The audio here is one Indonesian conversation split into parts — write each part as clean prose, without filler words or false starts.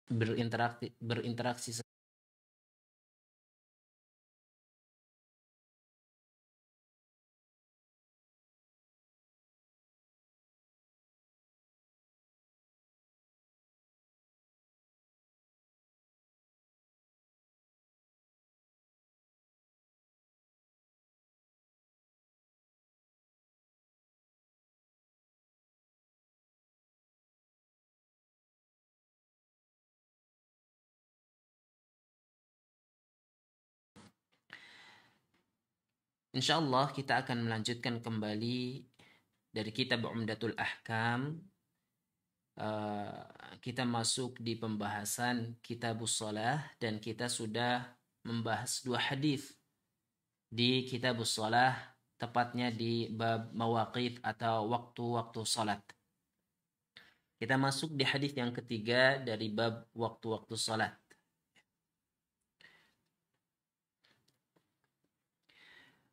berinteraksi. Insyaallah kita akan melanjutkan kembali dari kitab Umdatul Ahkam. Kita masuk di pembahasan Kitabus Shalah dan kita sudah membahas 2 hadis di Kitabus Shalah, tepatnya di bab mawaqit atau waktu-waktu salat. Kita masuk di hadis yang ketiga dari bab waktu-waktu salat.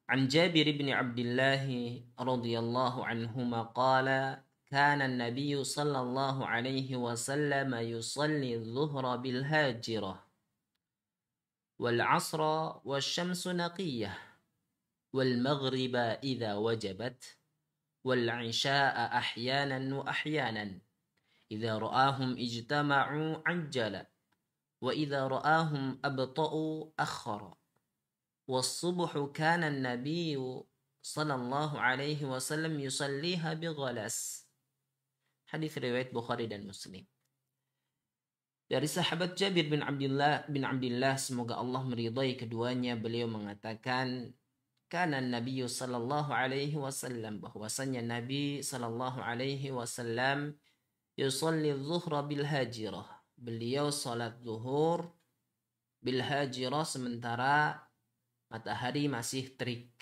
An Jabir bin Abdullah radhiyallahu anhuma qala كان النبي صلى الله عليه وسلم يصلي الظهر بالهاجرة والعصر والشمس نقية والمغرب إذا وجبت والعشاء أحيانا وأحيانا إذا رآهم اجتمعوا عجل وإذا رآهم أبطأوا أخر والصبح كان النبي صلى الله عليه وسلم يصليها بغلس. Hadis riwayat Bukhari dan Muslim. Dari sahabat Jabir bin Abdullah, semoga Allah meridai keduanya, beliau mengatakan, kana Nabi sallallahu alaihi wasallam, bahwasanya Nabi sallallahu alaihi wasallam yusalli dhuhra bil hajirah. Beliau salat zuhur bil hajirah sementara matahari masih terik.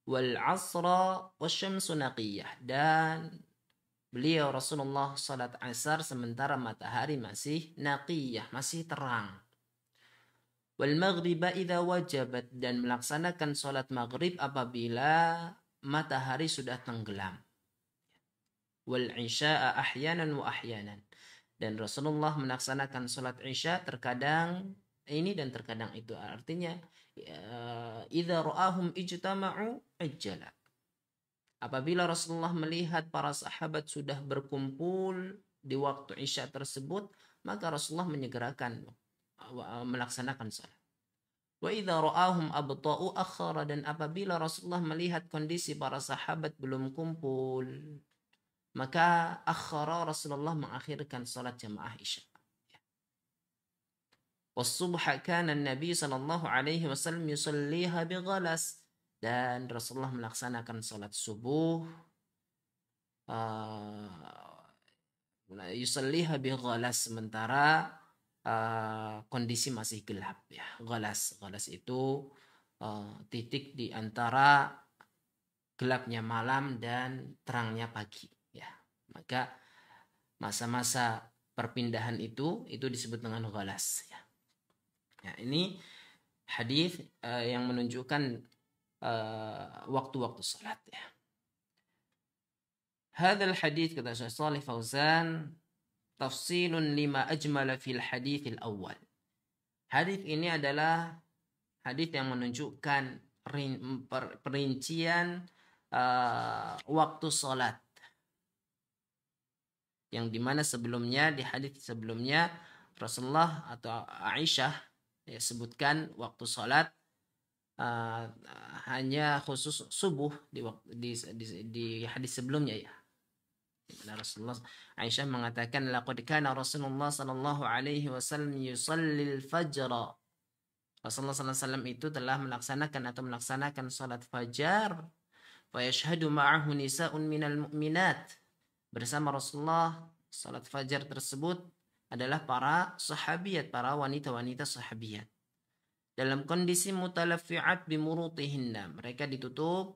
Wal asra wasyamsu naqiyah, dan beliau Rasulullah salat asar sementara matahari masih naqiyah, masih terang. Wal maghriba idza wajabat, dan melaksanakan salat maghrib apabila matahari sudah tenggelam. Wal isya'a ahyanan wa ahyanan, dan Rasulullah melaksanakan salat isya terkadang ini dan terkadang itu. Artinya idza ra'ahum ijtama'u ajjala, apabila Rasulullah melihat para sahabat sudah berkumpul di waktu isya tersebut, maka Rasulullah menyegerakan melaksanakan salat. Wa idza ra'ahum abta'u akhara, dan apabila Rasulullah melihat kondisi para sahabat belum kumpul, maka akhara, Rasulullah mengakhirkan salat jamaah isya. Was-subha kana an-nabi sallallahu alaihi wasallam yusalliha bighalas, dan Rasulullah melaksanakan salat subuh yusalliha bighalas sementara kondisi masih gelap, ya. Ghalas itu titik di antara gelapnya malam dan terangnya pagi, ya. Maka masa-masa perpindahan itu disebut dengan ghalas, ya. Ya, ini hadis yang menunjukkan waktu-waktu salat, ya. Hadzal hadis, kata Syekh Shalih Fauzan, tafsilun lima ajmala fil haditsil awal. Hadis ini adalah hadis yang menunjukkan perincian waktu salat, yang dimana sebelumnya, di hadis sebelumnya, Rasulullah atau Aisyah ya sebutkan waktu salat hanya khusus subuh di hadis sebelumnya, ya. Rasulullah, Aisyah mengatakan, laqad kana Rasulullah sallallahu alaihi wasallam yusallil fajr. Rasulullah sallallahu alaihi wasallam itu telah melaksanakan salat fajar. Fa yashhadu ma'ahu nisa'un minal mu'minat. Bersama Rasulullah salat fajar tersebut adalah para sahabiyat, para wanita-wanita sahabiyat, dalam kondisi mutalaffi'at bimurutihinna, mereka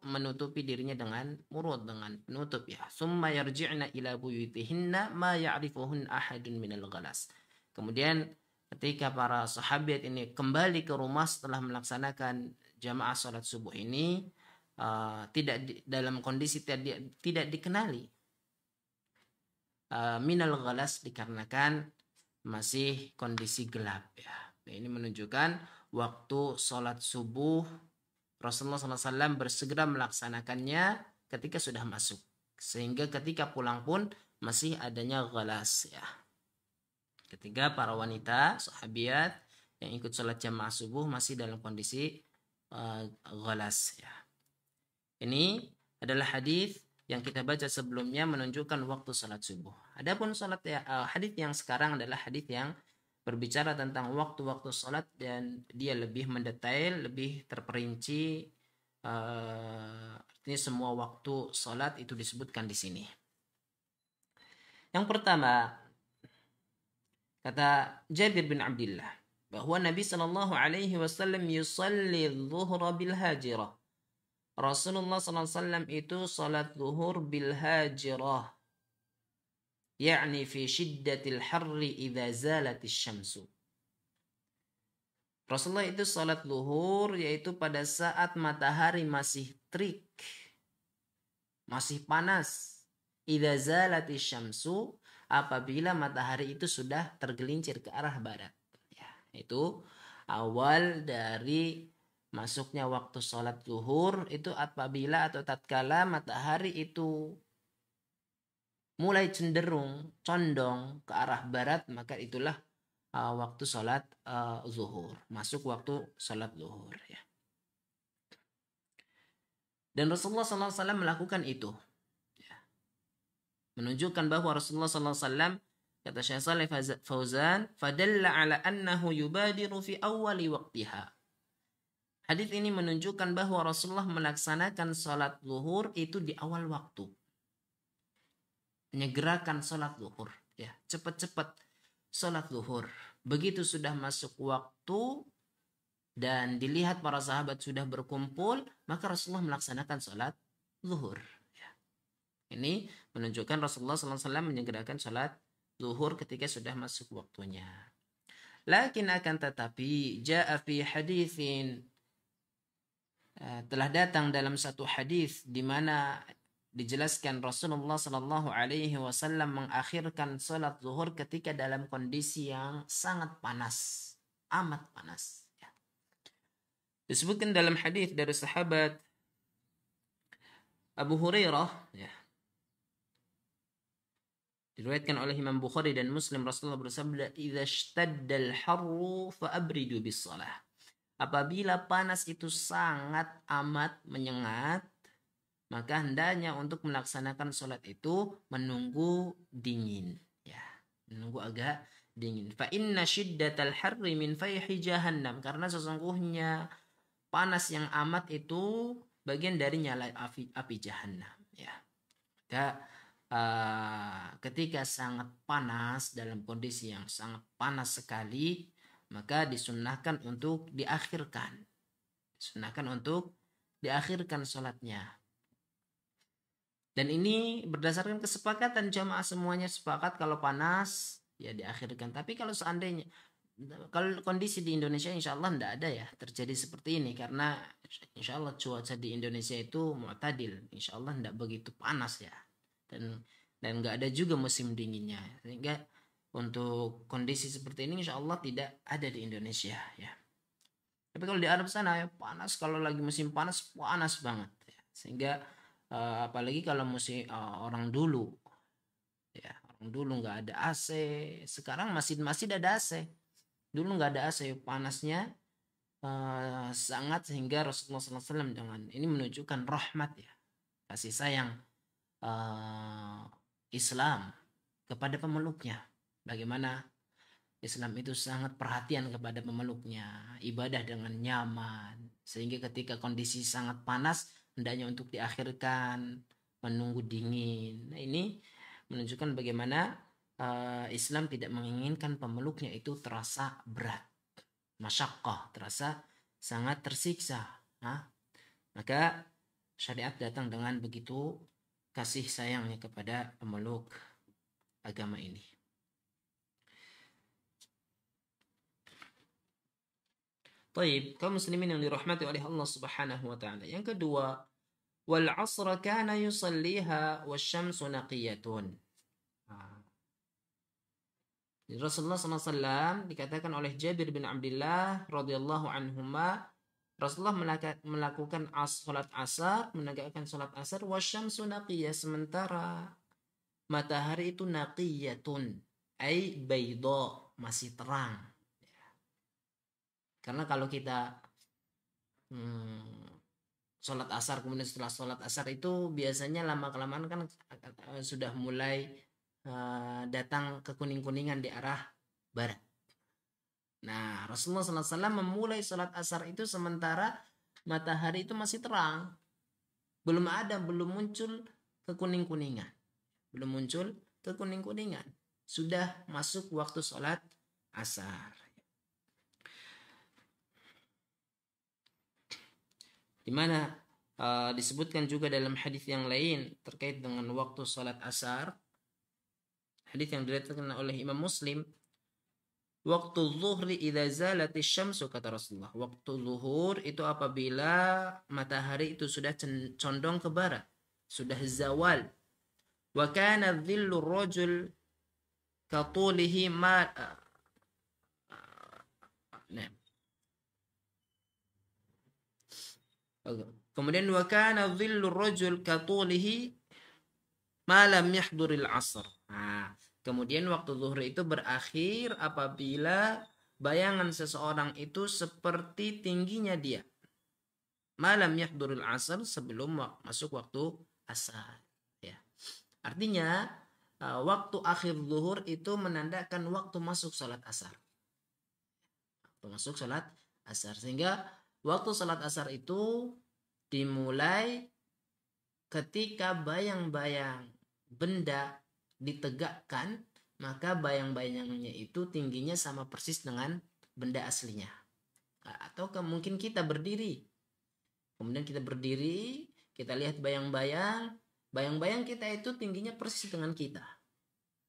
menutupi dirinya dengan murut, dengan penutup, ya. Summa yarji'na ila buyutihinna ma ya'rifuhun ahadun minal ghalas. Kemudian ketika para sahabat ini kembali ke rumah setelah melaksanakan jamaah salat subuh ini, dalam kondisi tidak dikenali minal ghalas, dikarenakan masih kondisi gelap ya. Ini menunjukkan waktu sholat subuh Rasulullah SAW bersegera melaksanakannya ketika sudah masuk. Sehingga ketika pulang pun masih adanya ghalas ya. Ketika para wanita, sahabiat yang ikut sholat jamaah subuh masih dalam kondisi ghalas ya. Ini adalah hadis yang kita baca sebelumnya menunjukkan waktu sholat subuh. Adapun sholat hadis yang sekarang adalah hadis yang berbicara tentang waktu-waktu sholat dan dia lebih mendetail, lebih terperinci. Artinya semua waktu sholat itu disebutkan di sini. Yang pertama, kata Jabir bin Abdullah bahwa Nabi Shallallahu Alaihi Wasallam yusalli zuhra bil hajirah. Rasulullah SAW itu salat zuhur bil hajirah. yakni fi syiddatil harri idza zalatis syamsu. Rasulullah itu salat zuhur yaitu pada saat matahari masih terik, masih panas. Idza zalatis syamsu, apabila matahari itu sudah tergelincir ke arah barat. Ya, itu awal dari masuknya waktu salat zuhur itu apabila atau tatkala matahari itu mulai cenderung condong ke arah barat, maka itulah waktu salat zuhur, masuk waktu salat zuhur ya. Dan Rasulullah SAW melakukan itu ya. Menunjukkan bahwa Rasulullah SAW, kata Syekh Shalih Fauzan, fadalla ala annahu yubadiru fi awwali waqtiha. Hadis ini menunjukkan bahwa Rasulullah melaksanakan salat zuhur itu di awal waktu. Menyegerakan salat zuhur ya, cepat-cepat salat zuhur. Begitu sudah masuk waktu dan dilihat para sahabat sudah berkumpul, maka Rasulullah melaksanakan salat zuhur ya. Ini menunjukkan Rasulullah SAW menyegerakan salat zuhur ketika sudah masuk waktunya. Lakin akan tetapi jaa fi haditsin, telah datang dalam satu hadis di mana dijelaskan Rasulullah Sallallahu Alaihi Wasallam mengakhirkan salat zuhur ketika dalam kondisi yang sangat panas, amat panas. Ya. Disebutkan dalam hadis dari sahabat Abu Hurairah, ya. Diriwayatkan oleh Imam Bukhari dan Muslim, Rasulullah bersabda, "Idza ishtadda al-harru fa'abridu bis-shalah." Apabila panas itu sangat amat menyengat, maka hendaknya untuk melaksanakan sholat itu menunggu dingin ya, menunggu agak dingin. Fa inna syiddatal harri min fayhi jahannam, karena sesungguhnya panas yang amat itu bagian dari nyala api jahannam ya. Ketika sangat panas, dalam kondisi yang sangat panas sekali, maka disunnahkan untuk diakhirkan sholatnya. Dan ini berdasarkan kesepakatan jamaah, semuanya sepakat kalau panas ya diakhirkan. Tapi kalau seandainya, kalau kondisi di Indonesia insya Allah tidak ada ya terjadi seperti ini, karena insya Allah cuaca di Indonesia itu mu'tadil, insya Allah tidak begitu panas ya, dan nggak ada juga musim dinginnya, sehingga untuk kondisi seperti ini insya Allah tidak ada di Indonesia ya. Tapi kalau di Arab sana ya panas, kalau lagi musim panas banget ya. Sehingga apalagi kalau musim orang dulu nggak ada AC, sekarang masih ada AC. Dulu nggak ada AC, panasnya sangat, sehingga Rasulullah SAW dengan ini menunjukkan rahmat ya, kasih sayang Islam kepada pemeluknya. Bagaimana Islam itu sangat perhatian kepada pemeluknya, ibadah dengan nyaman, sehingga ketika kondisi sangat panas hendaknya untuk diakhirkan, menunggu dingin. Nah, ini menunjukkan bagaimana Islam tidak menginginkan pemeluknya itu terasa berat, masyaqqah, terasa sangat tersiksa. Maka syariat datang dengan begitu kasih sayangnya kepada pemeluk agama ini. Baik, kaum muslimin yang dirahmati oleh Allah Subhanahu wa taala. Yang kedua, wal 'asra kana yusalliha wasyamsu naqiyatun. Rasulullah SAW dikatakan oleh Jabir bin Abdullah radhiyallahu anhuma, Rasulullah melakukan salat asar, menegakkan salat asar, wasyamsu naqiyah, sementara matahari itu naqiyatun, ay bayda, masih terang. Karena kalau kita sholat asar, kemudian setelah sholat asar itu biasanya lama-kelamaan kan sudah mulai datang kekuning-kuningan di arah barat. Nah, Rasulullah SAW memulai sholat asar itu sementara matahari itu masih terang. Belum muncul kekuning-kuningan. Belum muncul kekuning-kuningan. Sudah masuk waktu sholat asar. Di mana disebutkan juga dalam hadis yang lain terkait dengan waktu sholat asar. Hadis yang diriwayatkan oleh Imam Muslim, waktu zuhri idza zalatis syamsu, kata Rasulullah, waktu zuhur itu apabila matahari itu sudah condong ke barat, sudah zawal. Wa kana dhillu rajul katulihi ma kemudian wa kana dhillu rajul katulihi ma lam yahduril asr. Nah, kemudian waktu zuhur itu berakhir apabila bayangan seseorang itu seperti tingginya dia. Malam yahdurul asar, sebelum masuk waktu asar. Ya. Artinya waktu akhir zuhur itu menandakan waktu masuk salat asar. Waktu masuk salat asar. Sehingga waktu salat asar itu dimulai ketika bayang-bayang benda ditegakkan, maka bayang-bayangnya itu tingginya sama persis dengan benda aslinya. Atau mungkin kita berdiri, kemudian kita berdiri, kita lihat bayang-bayang kita itu tingginya persis dengan kita.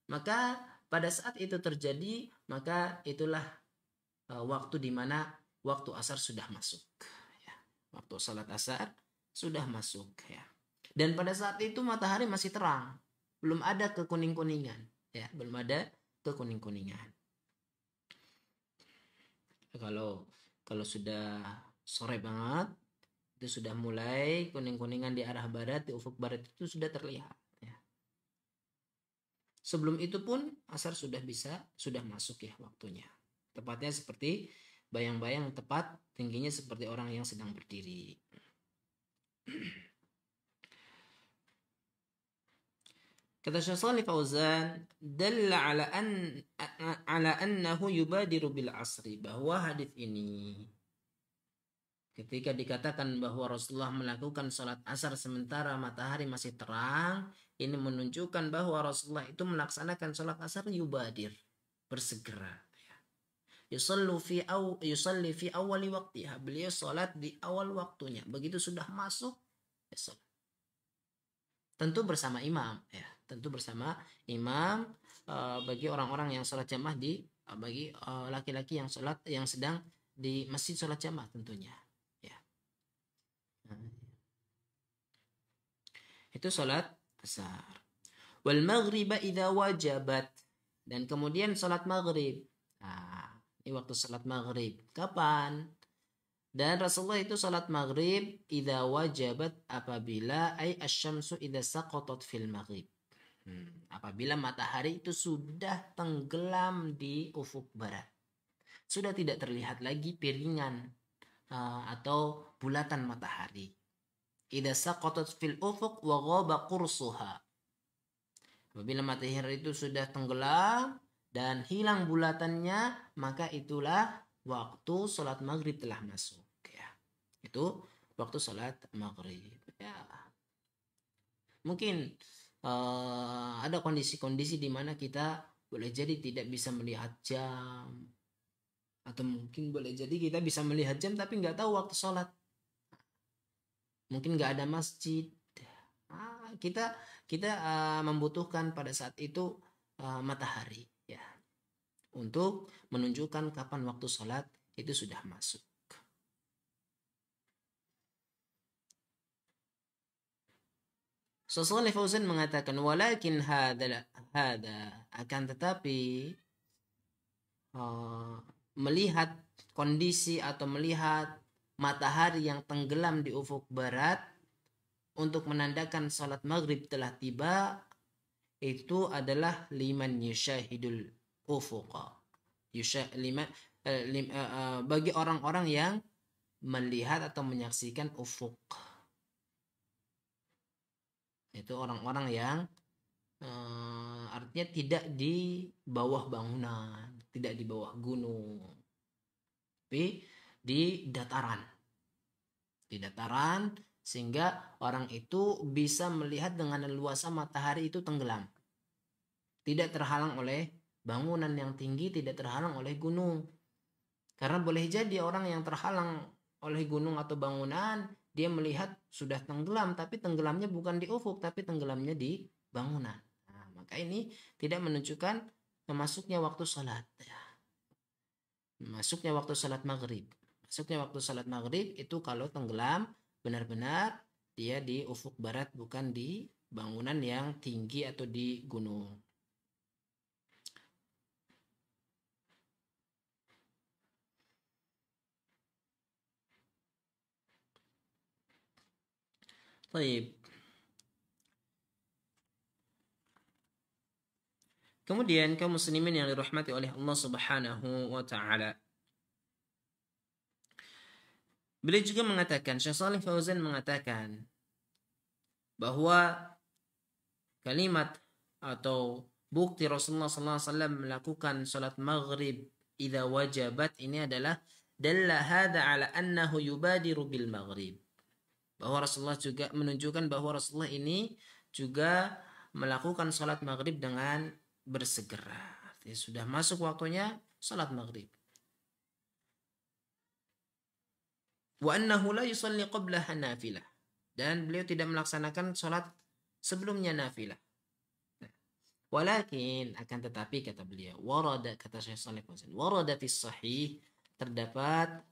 Maka pada saat itu terjadi, maka itulah waktu di mana waktu asar sudah masuk. Ya. Waktu salat asar sudah masuk. Ya. Dan pada saat itu matahari masih terang. Belum ada kekuning-kuningan, ya, belum ada kekuning-kuningan. Kalau sudah sore banget, itu sudah mulai kuning-kuningan di arah barat, di ufuk barat itu sudah terlihat. Ya. Sebelum itu pun asar sudah masuk ya waktunya. Tepatnya seperti bayang-bayang tepat tingginya seperti orang yang sedang berdiri. Kata Syekh Shalih Fauzan, dalla ala annahu yubadiru bil asri, bahwa hadis ini ketika dikatakan bahwa Rasulullah melakukan salat asar sementara matahari masih terang, ini menunjukkan bahwa Rasulullah itu melaksanakan salat asar yubadir, bersegera. Yusalli fi awali waqtiha, beliau salat di awal waktunya. Begitu sudah masuk, ya salat. Tentu bersama imam, ya. Tentu bersama imam bagi orang-orang yang sholat jamaah bagi laki-laki yang sedang di masjid sholat jamaah tentunya, ya. Itu sholat asar. Wal maghriba idza wajabat, dan kemudian sholat maghrib. Nah, ini waktu sholat maghrib kapan? Dan Rasulullah itu salat maghrib idza wajabat, apabila asyamsu idza saqatat fil maghrib. Apabila matahari itu sudah tenggelam di ufuk barat. Sudah tidak terlihat lagi piringan atau bulatan matahari. Idza saqatat fil ufuq wa ghaba qursuha. Apabila matahari itu sudah tenggelam dan hilang bulatannya, maka itulah waktu sholat maghrib telah masuk, ya. Itu waktu sholat maghrib, ya. Mungkin ada kondisi-kondisi di mana kita boleh jadi tidak bisa melihat jam, atau mungkin boleh jadi kita bisa melihat jam tapi nggak tahu waktu sholat. Mungkin nggak ada masjid. Kita membutuhkan pada saat itu matahari, ya, untuk menunjukkan kapan waktu sholat itu sudah masuk. Shalih Fauzan mengatakan, walakin hada, akan tetapi melihat kondisi atau melihat matahari yang tenggelam di ufuk barat untuk menandakan salat maghrib telah tiba, itu adalah liman yusyahidul ufuqa. Bagi orang-orang yang melihat atau menyaksikan ufuk. Itu orang-orang yang artinya tidak di bawah bangunan, tidak di bawah gunung, tapi di dataran. Di dataran, sehingga orang itu bisa melihat dengan leluasa matahari itu tenggelam. Tidak terhalang oleh bangunan yang tinggi, tidak terhalang oleh gunung. Karena boleh jadi orang yang terhalang oleh gunung atau bangunan, dia melihat sudah tenggelam, tapi tenggelamnya bukan di ufuk, tapi tenggelamnya di bangunan. Nah, maka ini tidak menunjukkan masuknya waktu salat. Masuknya waktu salat maghrib. Masuknya waktu salat maghrib itu kalau tenggelam benar-benar dia di ufuk barat, bukan di bangunan yang tinggi atau di gunung. Baik. Kemudian kaum muslimin yang dirahmati oleh Allah Subhanahu wa taala. Beliau juga mengatakan, Syekh Shalih Fauzan mengatakan bahwa kalimat atau bukti Rasulullah SAW melakukan salat maghrib idza wajabat ini adalah dalla hadza ala annahu yubadiru bil maghrib. Bahwa Rasulullah juga menunjukkan bahwa Rasulullah ini juga melakukan salat maghrib dengan bersegera. Artinya sudah masuk waktunya salat maghrib. Wa annahu la yusalli qablaha nafilah. Dan beliau tidak melaksanakan salat sebelumnya nafilah. Walakin akan tetapi kata beliau, warada, kata Syekh Shalih Fauzan, warada fis sahih, terdapat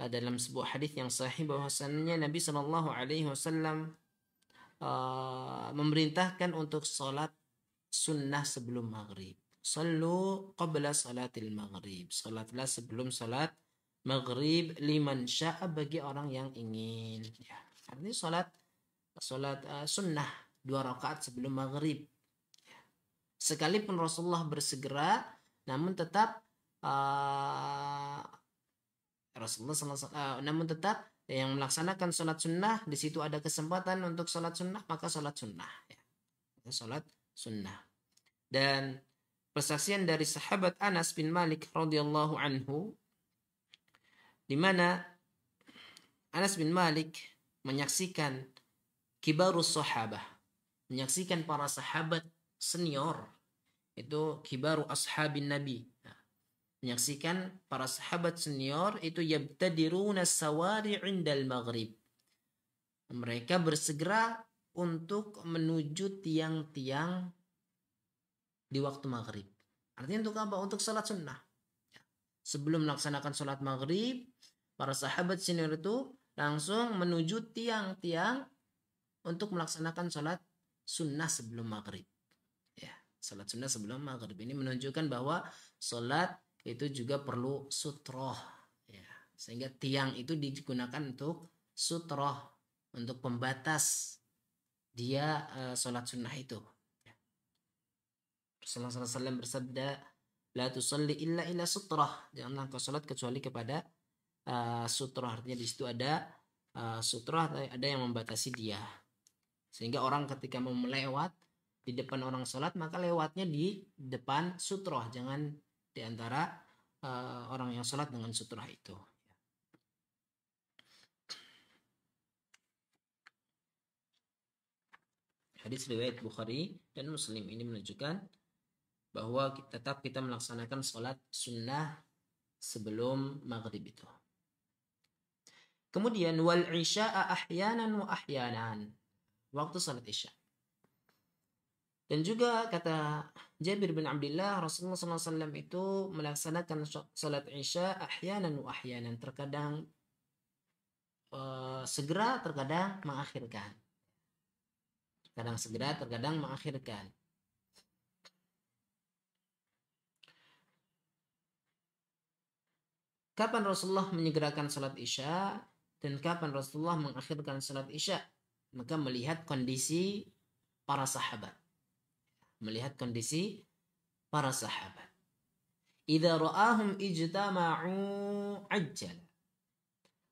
dalam sebuah hadis yang sahih bahwasannya Nabi Shallallahu alaihi wasallam memerintahkan untuk salat sunnah sebelum maghrib. Sallu qabla salatil maghrib. Salatlah sebelum salat maghrib liman sya'a, bagi orang yang ingin. Ya, artinya salat sunnah 2 rakaat sebelum maghrib. Ya. Sekalipun Rasulullah bersegera, namun tetap namun tetap yang melaksanakan salat sunnah di situ ada kesempatan untuk salat sunnah, maka salat sunnah. Ya. Salat sunnah. Dan persaksian dari sahabat Anas bin Malik radhiyallahu anhu, di mana Anas bin Malik menyaksikan kibarus sahabah, menyaksikan para sahabat senior, itu kibaru ashabin nabi, menyaksikan para sahabat senior itu yabtadiruna sawari indal maghrib, mereka bersegera untuk menuju tiang-tiang di waktu maghrib. Artinya untuk apa? Untuk salat sunnah. Sebelum melaksanakan salat maghrib, para sahabat senior itu langsung menuju tiang-tiang untuk melaksanakan salat sunnah sebelum maghrib. Ya, salat sunnah sebelum maghrib ini menunjukkan bahwa salat itu juga perlu sutroh. Ya, sehingga tiang itu digunakan untuk sutroh, untuk pembatas dia salat sunnah itu. Rasulullah SAW bersabda, la tusalli illa ila sutrah, janganlah kau salat kecuali kepada sutrah. Artinya di situ ada sutrah, ada yang membatasi dia, sehingga orang ketika mau melewat di depan orang salat, maka lewatnya di depan sutrah, jangan di antara orang yang salat dengan sutrah itu. Hadis riwayat Bukhari dan Muslim ini menunjukkan bahwa tetap kita melaksanakan sholat sunnah sebelum maghrib itu. Kemudian wal isya'a ahyanan wa ahyanan, waktu salat isya. Dan juga kata Jabir bin Abdullah, Rasulullah SAW itu melaksanakan salat isya ahyanan wa ahyanan, terkadang segera, terkadang mengakhirkan. Terkadang segera, terkadang mengakhirkan. Kapan Rasulullah menyegerakan salat Isya dan kapan Rasulullah mengakhirkan salat Isya? Maka melihat kondisi para sahabat. Melihat kondisi para sahabat. Idza ra'ahum ijtama'u ajjal.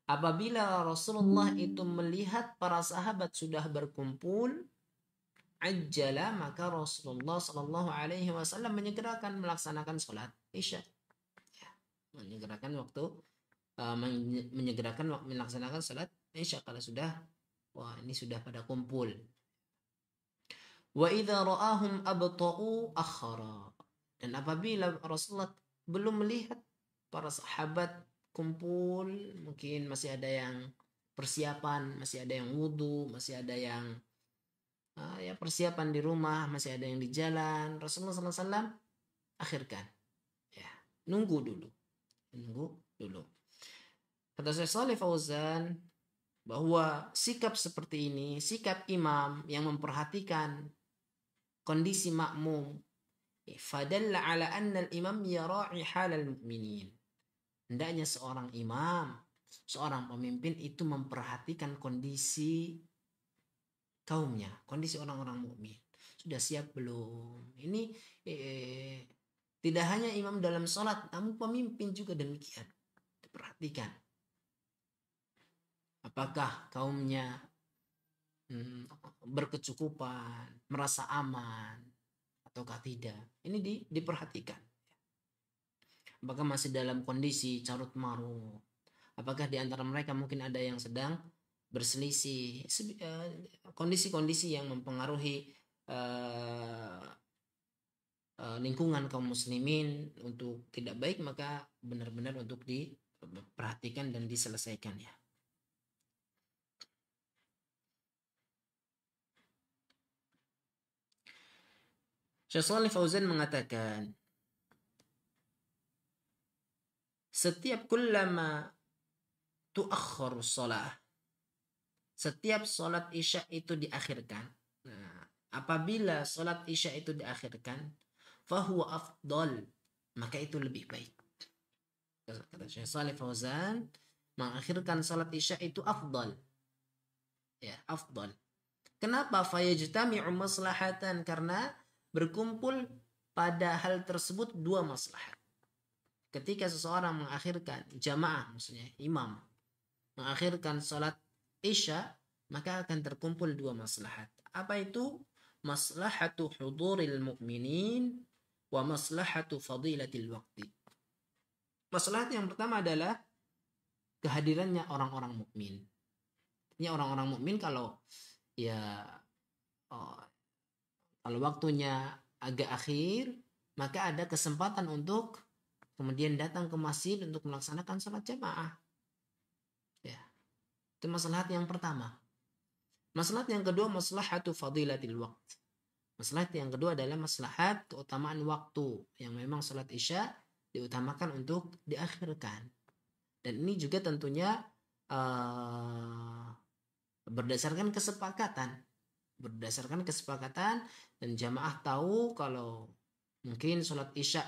Apabila Rasulullah itu melihat para sahabat sudah berkumpul, ajjala, maka Rasulullah Shallallahu Alaihi Wasallam menyegerakan melaksanakan sholat Isya. Ya, menyegerakan waktu, menyegerakan melaksanakan sholat Isya kalau sudah, wah ini sudah pada kumpul. Wa idza ra'ahum abta'u akhara. Dan apabila Rasulullah belum melihat para sahabat kumpul, mungkin masih ada yang persiapan, masih ada yang wudhu, masih ada yang ya persiapan di rumah, masih ada yang di jalan, Rasulullah SAW akhirkan. Ya, nunggu dulu. Kata Syekh Shalih Fauzan bahwa sikap seperti ini, sikap imam yang memperhatikan kondisi makmum, fadalla ala anna al-imam yara'i halal mu'minin. Hendaknya seorang imam, seorang pemimpin itu memperhatikan kondisi kaumnya, kondisi orang-orang mukmin. Sudah siap belum? Ini tidak hanya imam dalam sholat, namun pemimpin juga demikian. Diperhatikan. Apakah kaumnya berkecukupan, merasa aman, ataukah tidak? Ini diperhatikan. Apakah masih dalam kondisi carut marut? Apakah di antara mereka mungkin ada yang sedang berselisih, kondisi-kondisi yang mempengaruhi lingkungan kaum muslimin untuk tidak baik, maka benar-benar untuk diperhatikan dan diselesaikan ya. Syekh Shalih Fauzan mengatakan, setiap kullama tuakhkharu shalah, setiap salat Isya itu diakhirkan. Nah, apabila salat Isya itu diakhirkan, fahuwa afdal, maka itu lebih baik. Kata Syekh Shalih Fauzan, mengakhirkan salat Isya itu afdal. Ya, afdal. Kenapa? Fayajtami'u maslahatan, karena berkumpul pada hal tersebut dua maslahat. Ketika seseorang mengakhirkan jamaah, maksudnya imam mengakhirkan salat Isya, maka akan terkumpul dua maslahat. Apa itu? Maslahatu huduril mu'minin wa maslahatu fadilatil waqti. Maslahat yang pertama adalah kehadirannya orang-orang mukmin. Ini orang-orang mukmin kalau kalau waktunya agak akhir, maka ada kesempatan untuk kemudian datang ke masjid untuk melaksanakan salat jamaah. Ya. Itu maslahat yang pertama. Maslahat yang kedua, maslahatu fadilatil waqt. Maslahat yang kedua adalah maslahat keutamaan waktu, yang memang salat Isya diutamakan untuk diakhirkan. Dan ini juga tentunya berdasarkan kesepakatan dan jamaah tahu kalau mungkin salat Isya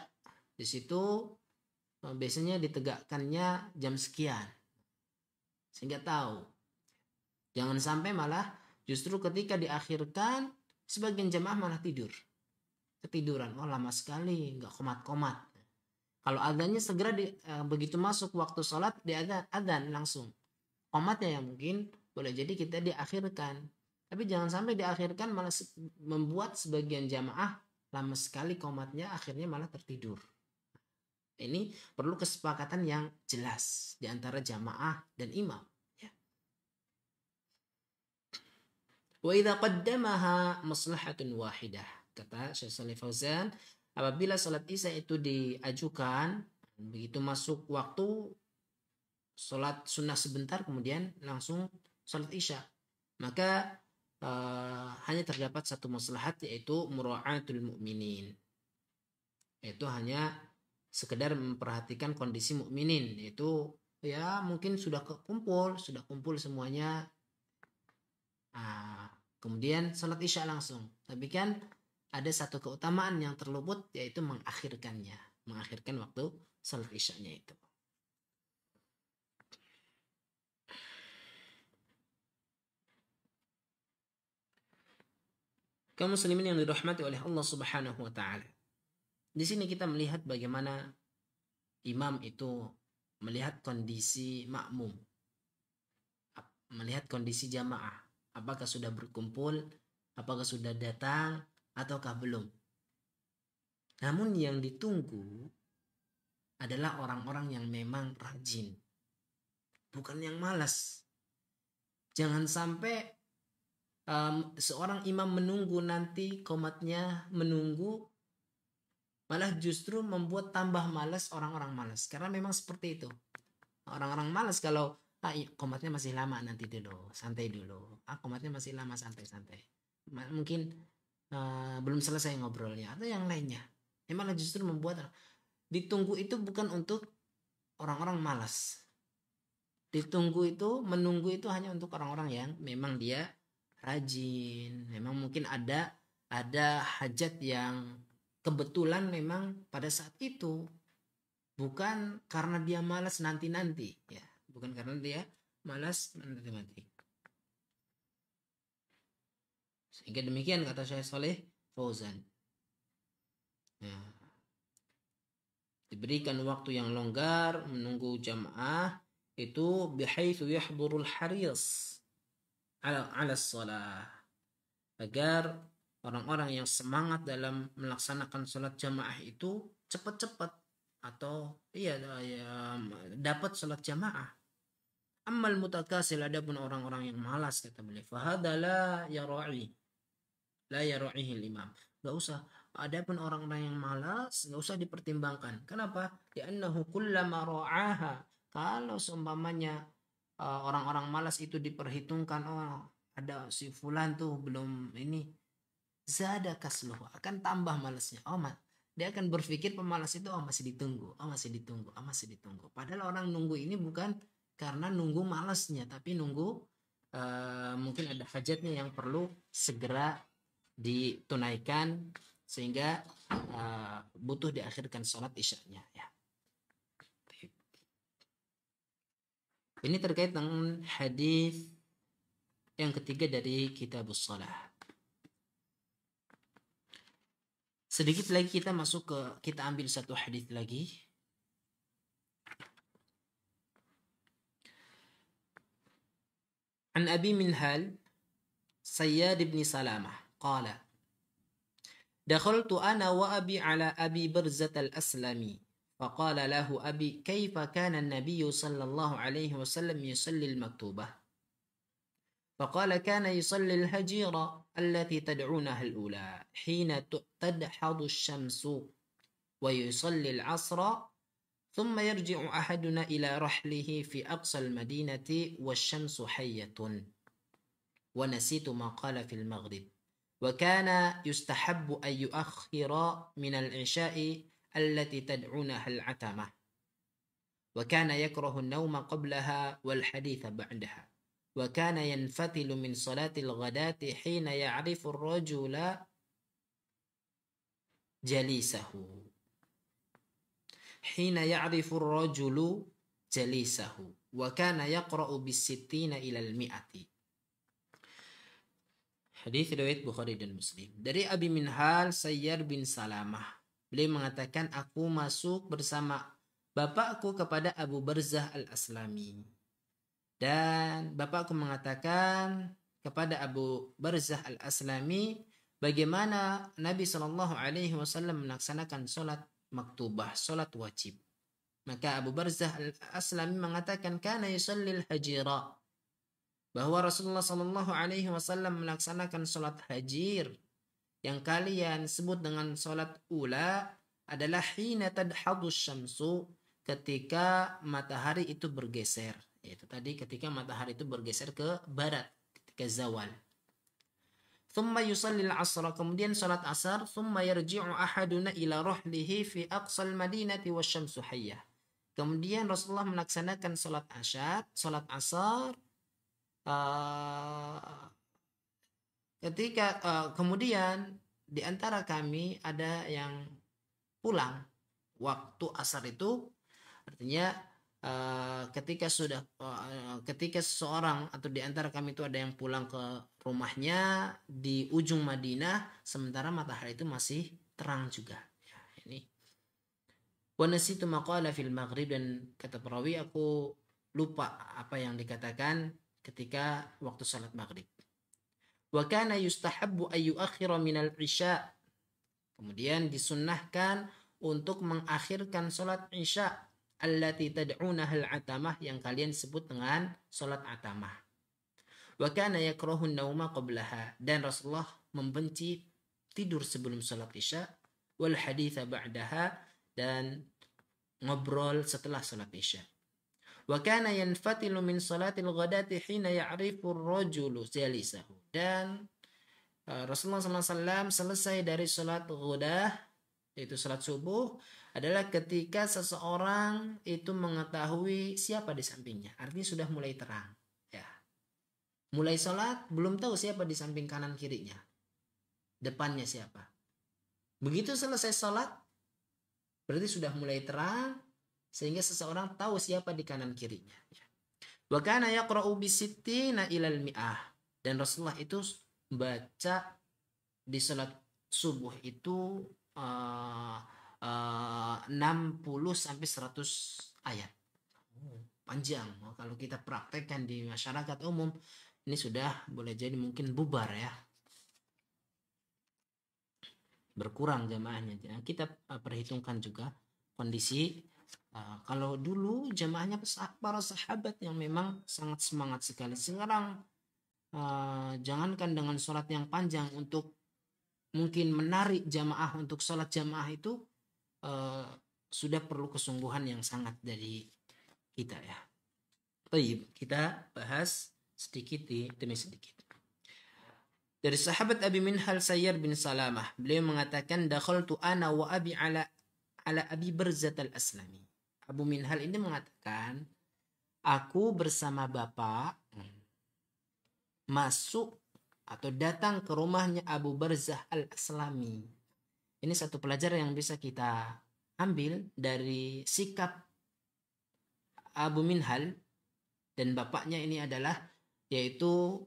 di situ biasanya ditegakkannya jam sekian, sehingga tahu. Jangan sampai malah justru ketika diakhirkan sebagian jamaah malah ketiduran. Oh, lama sekali, nggak komat-komat. Kalau adanya segera begitu masuk waktu sholat, adzan langsung. Komatnya yang mungkin boleh jadi kita diakhirkan. Tapi jangan sampai diakhirkan malah membuat sebagian jamaah lama sekali komatnya, akhirnya malah tertidur. Ini perlu kesepakatan yang jelas di antara jamaah dan imam. Wa idza qaddamaha maslahatun wahidah. Kata Syekh Shalih Fauzan, apabila salat Isya itu diajukan, begitu masuk waktu salat sunnah sebentar kemudian langsung salat Isya, maka hanya terdapat satu maslahat, yaitu mura'atul mu'minin. Yaitu hanya sekedar memperhatikan kondisi mukminin, yaitu ya mungkin sudah kumpul semuanya. Kemudian salat Isya langsung. Tapi kan ada satu keutamaan yang terluput, yaitu mengakhirkan waktu salat Isyanya itu. Kaum muslimin yang dirahmati oleh Allah Subhanahu wa taala. Di sini kita melihat bagaimana imam itu melihat kondisi makmum, melihat kondisi jamaah, apakah sudah berkumpul, apakah sudah datang ataukah belum. Namun yang ditunggu adalah orang-orang yang memang rajin, bukan yang malas. Jangan sampai seorang imam menunggu nanti komatnya menunggu, malah justru membuat tambah malas orang-orang malas. Karena memang seperti itu. Orang-orang malas kalau komatnya masih lama, nanti dulu, santai dulu. Komatnya masih lama, santai-santai. Mungkin belum selesai ngobrolnya atau yang lainnya. Malah justru membuat ditunggu itu bukan untuk orang-orang malas. Ditunggu itu, menunggu itu hanya untuk orang-orang yang memang dia rajin, memang mungkin ada hajat yang kebetulan memang pada saat itu, bukan karena dia malas nanti-nanti, ya, bukan karena dia malas nanti-nanti. Sehingga demikian kata Syekh Saleh Fauzan. Ya. Diberikan waktu yang longgar menunggu jamaah itu bihaitsu yahdurul haris ala shalah, agar orang-orang yang semangat dalam melaksanakan sholat jamaah itu cepat-cepat atau dapat sholat jamaah. Ammal mutakasil, adapun orang-orang yang malas, kata beliau, fahada la yara'ihi imam. Gak usah. Adapun orang-orang yang malas gak usah dipertimbangkan. Kenapa? Li'annahu kullama ra'aha. Kalau seumpamanya orang-orang malas itu diperhitungkan, ada si fulan tuh belum ini, zada kasluhu, akan tambah malasnya. Dia akan berpikir pemalas itu masih ditunggu. Padahal orang nunggu ini bukan karena nunggu malasnya, tapi nunggu mungkin ada hajatnya yang perlu segera ditunaikan, sehingga butuh diakhirkan sholat isyanya, ya. Ini terkait dengan hadis yang ketiga dari Kitabus Shalah. Sedikit lagi kita ambil satu hadis lagi. An Abi Minhal Sayyad ibn Salamah qala dakhaltu ana wa abi ala Abi Barzah al-Aslami فقال له أبي كيف كان النبي صلى الله عليه وسلم يصلي المكتوبة فقال كان يصلي الهجيرة التي تدعونها الأولى حين تدحض الشمس ويصلي العصر ثم يرجع أحدنا إلى رحله في أقصى المدينة والشمس حية ونسيت ما قال في المغرب وكان يستحب أن يؤخر من العشاء التي تدعونها العتمة وكان يكره النوم قبلها والحديث بعدها وكان ينفتل من صلاة الغداة حين يعرف الرجل جليسه وكان يقرأ بالستين إلى المئة. Hadis riwayat Bukhari dan Muslim. Dari Abi Minhal Sayyar bin Salamah, beliau mengatakan, aku masuk bersama bapakku kepada Abu Barzah al-Aslami. Dan bapakku mengatakan kepada Abu Barzah al-Aslami bagaimana Nabi SAW melaksanakan sholat maktubah, sholat wajib. Maka Abu Barzah al-Aslami mengatakan kana yusallil hajira, bahwa Rasulullah SAW melaksanakan sholat hajir, yang kalian sebut dengan sholat ula, adalah hina tadhadus syamsu, ketika matahari itu bergeser. Yaitu tadi ketika matahari itu bergeser ke barat, ketika zawal. Thumma yusallil asra, kemudian sholat asar. Thumma yarji'u ahaduna ila rahlihi fi aqsal madinati wasyamsu hayyah. Kemudian Rasulullah melaksanakan sholat asar, ketika kemudian di antara kami ada yang pulang waktu asar itu, artinya ketika seseorang atau di antara kami itu ada yang pulang ke rumahnya di ujung Madinah sementara matahari itu masih terang juga. Ya, ini. Wa nasitu maqala fil maghrib, dan kata perawi aku lupa apa yang dikatakan ketika waktu salat maghrib. Wa kana yustahabbu ay yuakhira minal isya. Kemudian disunnahkan untuk mengakhirkan salat isya allati tad'unaha al-atamah, yang kalian sebut dengan salat atamah. Wa kana yakrahu an-nauma qablaha, dan Rasulullah membenci tidur sebelum salat isya, wal haditha ba'daha, dan ngobrol setelah salat isya. Wa kana yanfatilu min salatil ghadati hina ya'rifu ar-rajulu jalisahu, dan Rasulullah SAW selesai dari salat ghadah, yaitu salat subuh, adalah ketika seseorang itu mengetahui siapa di sampingnya. Artinya sudah mulai terang. Ya. Mulai sholat, belum tahu siapa di samping kanan kirinya. Depannya siapa. Begitu selesai sholat, berarti sudah mulai terang, sehingga seseorang tahu siapa di kanan kirinya. Wa kana yaqra'u bisittina ilal mi'ah. Dan Rasulullah itu baca di sholat subuh itu 60 sampai 100 ayat. Panjang. Kalau kita praktekkan di masyarakat umum, ini sudah boleh jadi mungkin bubar ya. Berkurang jamaahnya. Kita perhitungkan juga kondisi. Kalau dulu jamaahnya para sahabat yang memang sangat semangat sekali. Sekarang jangankan dengan sholat yang panjang, untuk mungkin menarik jamaah untuk sholat jamaah itu sudah perlu kesungguhan yang sangat dari kita ya. Baik, kita bahas sedikit demi sedikit. Dari sahabat Abi Minhal Sayyar bin Salamah, beliau mengatakan, dakhaltu ana wa abi ala Abi Barzah al-Aslami. Abu Minhal ini mengatakan, aku bersama bapak masuk atau datang ke rumahnya Abu Barzah al-Aslami. Ini satu pelajaran yang bisa kita ambil dari sikap Abu Minhal dan bapaknya ini adalah yaitu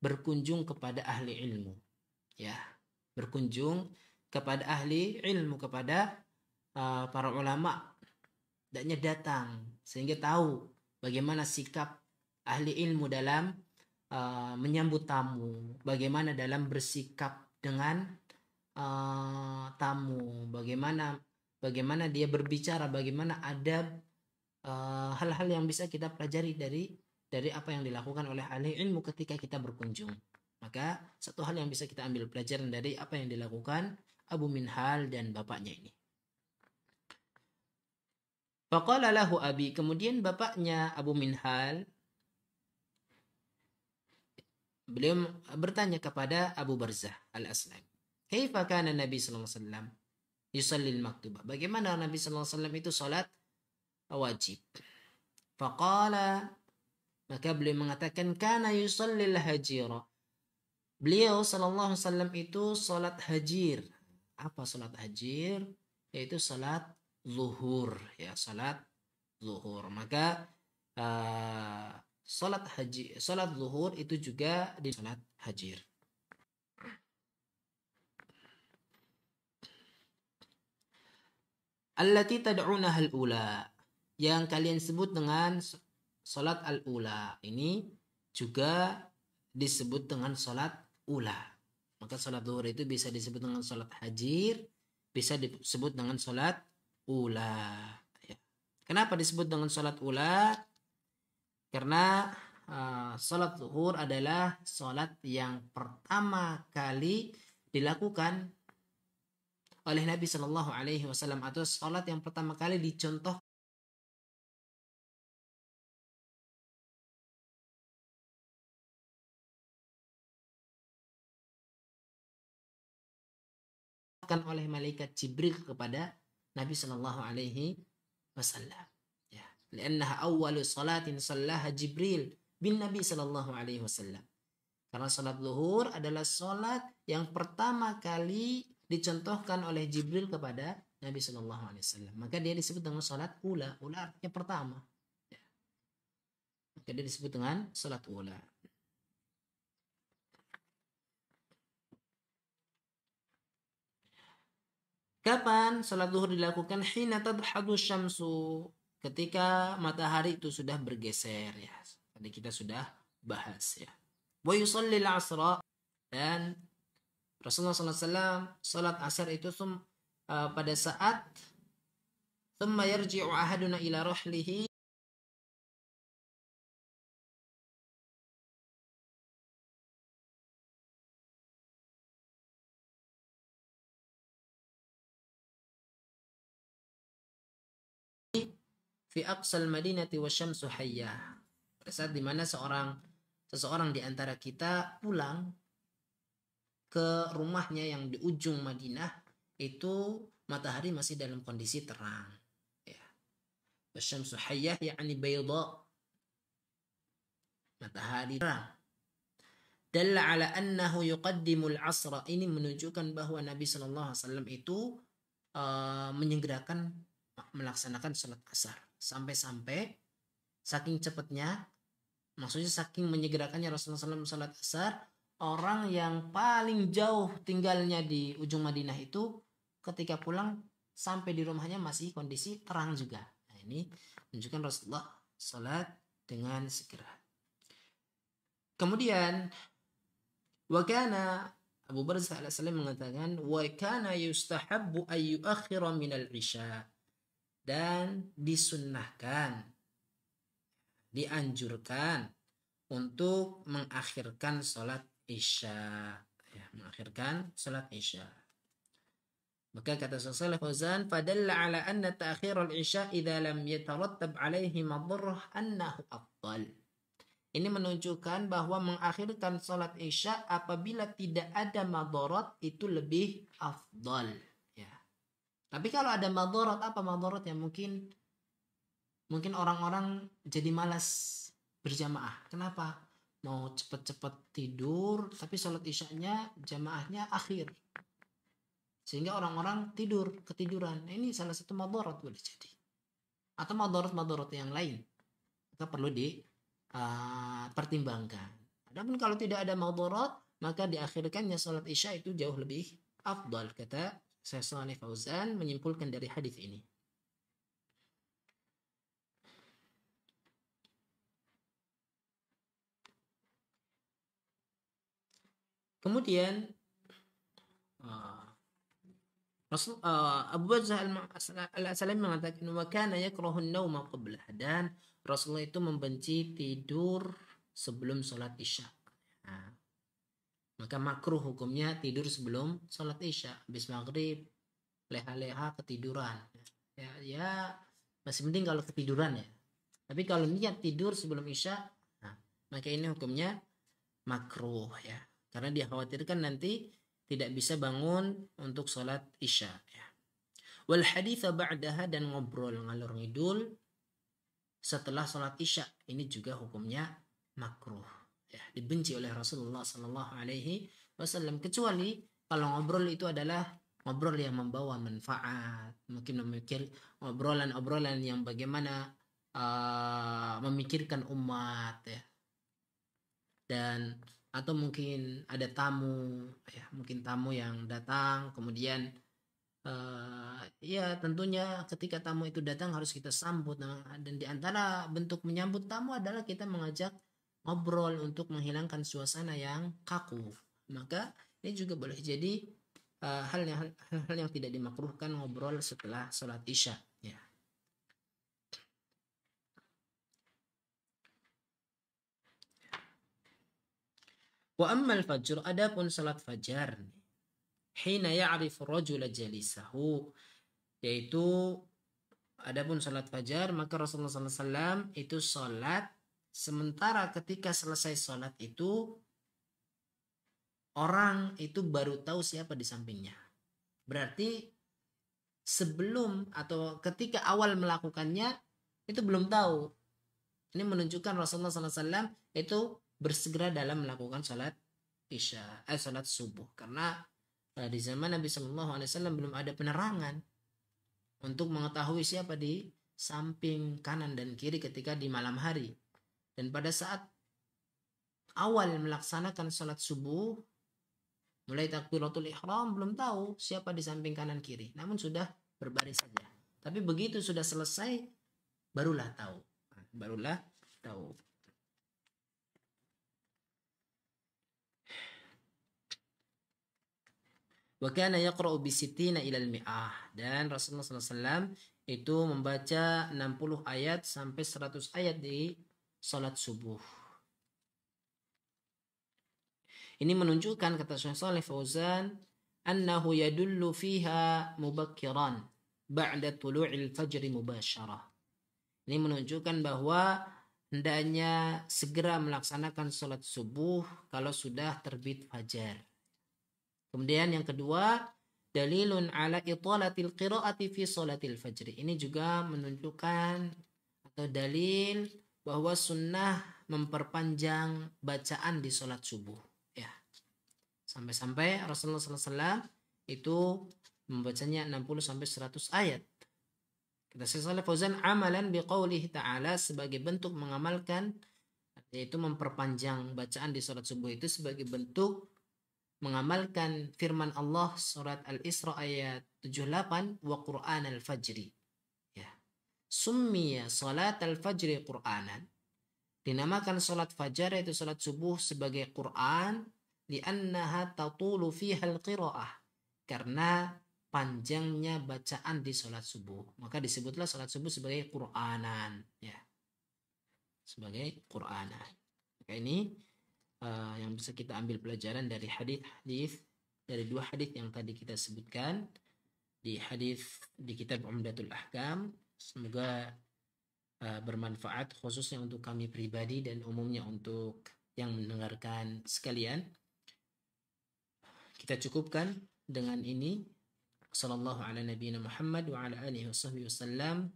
berkunjung kepada ahli ilmu. Ya, berkunjung kepada ahli ilmu, kepada para ulama. Hendaknya datang sehingga tahu bagaimana sikap ahli ilmu dalam menyambut tamu, bagaimana dalam bersikap dengan tamu, bagaimana dia berbicara, bagaimana adab, hal-hal yang bisa kita pelajari dari apa yang dilakukan oleh ahli ilmu ketika kita berkunjung. Maka satu hal yang bisa kita ambil pelajaran dari apa yang dilakukan Abu Minhal dan bapaknya ini. Faqala lahu abi, kemudian bapaknya Abu Minhal, beliau bertanya kepada Abu Barzah al-Aslami, kaifa kana Nabi sallallahu alaihi wasallam yusalli al-maktubah? Bagaimana Nabi sallallahu alaihi wasallam itu salat wajib? Faqala, maka beliau mengatakan, kana yusalli al-hajira. Beliau sallallahu alaihi wasallam itu salat hajir. Apa salat hajir? Yaitu salat zuhur, ya, salat zuhur. Maka salat zuhur itu juga di salat hajir. Allati tad'unaha al-ula, yang kalian sebut dengan salat al-ula. Ini juga disebut dengan salat ula. Maka salat zuhur itu bisa disebut dengan salat hajir, bisa disebut dengan salat ula. Ya. Kenapa disebut dengan salat ula? Karena salat zuhur adalah salat yang pertama kali dilakukan oleh Nabi Shallallahu Alaihi Wasallam, atau salat yang pertama kali dicontohkan oleh malaikat Jibril kepada Nabi Shallallahu Alaihi Wasallam. Ya, karena awwalu salatin sallaha Jibril bin Nabi Shallallahu Alaihi Wasallam. Karena salat zuhur adalah salat yang pertama kali dicontohkan oleh Jibril kepada Nabi Shallallahu Alaihi Wasallam. Maka dia disebut dengan salat ula. Ula artinya pertama. Jadi disebut dengan salat ula. Kapan salat zuhur dilakukan? Hina tadhadu syamsu, ketika matahari itu sudah bergeser ya. Tadi kita sudah bahas ya. Wa yusalli al-'asra, dan Rasulullah SAW salat asar itu pada saat thumma yarji'u ahaduna ila rahlihi, fi aqsal madinati wasyamsu hayyah. Pada saat dimana seseorang di antara kita pulang ke rumahnya yang di ujung Madinah, itu matahari masih dalam kondisi terang ya. Wasyamsu hayyah yakni bayda, matahari terang. Dalla ala annahu yuqaddimul asra, ini menunjukkan bahwa Nabi SAW itu menyegerakan melaksanakan salat asar, sampai-sampai saking cepatnya, maksudnya saking menyegerakannya Rasulullah SAW salat asar, orang yang paling jauh tinggalnya di ujung Madinah itu ketika pulang sampai di rumahnya masih kondisi terang juga. Nah, ini menunjukkan Rasulullah salat dengan segera. Kemudian wakana Abu Barzah al-Aslami mengatakan wa kana yustahabbu ay yuakhira minal isya, dan disunnahkan, dianjurkan untuk mengakhirkan salat isya ya, mengakhirkan salat isya. Maka kata Syaikh Fauzan, fadalla ala anna ta'khir al-isya idza lam yatarattab alaihi madarrah annahu afdal. Ini menunjukkan bahwa mengakhirkan salat isya apabila tidak ada madarat itu lebih afdal ya. Tapi kalau ada madarat, apa madarat yang mungkin orang-orang jadi malas berjamaah. Kenapa? Mau cepat-cepat tidur tapi salat isyanya jamaahnya akhir, sehingga orang-orang ketiduran. Ini salah satu madarat boleh jadi, atau madarat yang lain, maka perlu pertimbangkan. Adapun kalau tidak ada madarat, maka diakhirkannya salat isya itu jauh lebih afdal, kata Syekh Shalih Fauzan menyimpulkan dari hadis ini. Kemudian Abu Barzah al-Aslami mengatakan wa kana yakrahu an-nauma qablah, dan Rasulullah itu membenci tidur sebelum salat isya. Nah, maka makruh hukumnya tidur sebelum salat isya. Habis maghrib leha-leha ketiduran ya masih mending kalau ketiduran ya. Tapi kalau niat tidur sebelum isya, nah, maka ini hukumnya makruh ya, karena dia khawatirkan nanti tidak bisa bangun untuk sholat isya ya. Wal haditha ba'daha, dan ngobrol ngalor ngidul setelah sholat isya, ini juga hukumnya makruh ya, dibenci oleh Rasulullah sallallahu alaihi wasallam, kecuali kalau ngobrol itu adalah ngobrol yang membawa manfaat, mungkin memikir obrolan yang bagaimana memikirkan umat ya, dan atau mungkin ada tamu ya, mungkin tamu yang datang, kemudian ya tentunya ketika tamu itu datang harus kita sambut, dan di antara bentuk menyambut tamu adalah kita mengajak ngobrol untuk menghilangkan suasana yang kaku. Maka ini juga boleh jadi hal yang tidak dimakruhkan, ngobrol setelah sholat isya ya. Wa ammal fajr, adapun salat fajar, hina ya'rifu rajula jalisahu, yaitu adapun salat fajar, maka Rasulullah SAW itu salat sementara ketika selesai salat itu orang itu baru tahu siapa di sampingnya. Berarti sebelum atau ketika awal melakukannya itu belum tahu. Ini menunjukkan Rasulullah SAW itu bersegera dalam melakukan salat salat subuh, karena di zaman Nabi SAW belum ada penerangan untuk mengetahui siapa di samping kanan dan kiri ketika di malam hari. Dan pada saat awal melaksanakan sholat subuh, mulai takbiratul ihram, belum tahu siapa di samping kanan kiri, namun sudah berbaris saja. Tapi begitu sudah selesai, barulah tahu. Wa kana yaqra'u bi sittina ilal mi'ah. Dan Rasulullah SAW itu membaca 60 ayat sampai 100 ayat di salat subuh. Ini menunjukkan, kata Syekh Shalih Fauzan, annahu yadullu fiha mubakkiran ba'da tulu'il fajri mubasyarah. Ini menunjukkan bahwa hendaknya segera melaksanakan salat subuh kalau sudah terbit fajar. Kemudian yang kedua, dalilun ala italatil qiraati fi salatil fajri. Ini juga menunjukkan atau dalil bahwa sunnah memperpanjang bacaan di salat subuh. Ya. Sampai-sampai Rasulullah SAW itu membacanya 60 sampai 100 ayat. Kata Syekh Shalih Fauzan, amalan biqaulihi ta'ala, sebagai bentuk mengamalkan, yaitu memperpanjang bacaan di salat subuh itu sebagai bentuk mengamalkan firman Allah surat Al-Isra ayat 78, wa Qur'an al-fajri. Ya. Summiya salat al-fajri Qur'anan. Dinamakan salat fajar yaitu salat subuh sebagai Qur'an li'annaha tatulu fiha al-qira'ah. Karena panjangnya bacaan di salat subuh, maka disebutlah salat subuh sebagai Qur'anan, ya. Sebagai Qur'anan. Maka ini yang bisa kita ambil pelajaran dari hadis dari dua hadis yang tadi kita sebutkan di hadis di kitab Umdatul Ahkam. Semoga bermanfaat khususnya untuk kami pribadi dan umumnya untuk yang mendengarkan sekalian. Kita cukupkan dengan ini. Sallallahu ala nabiyina Muhammad wa ala alihi wasallam.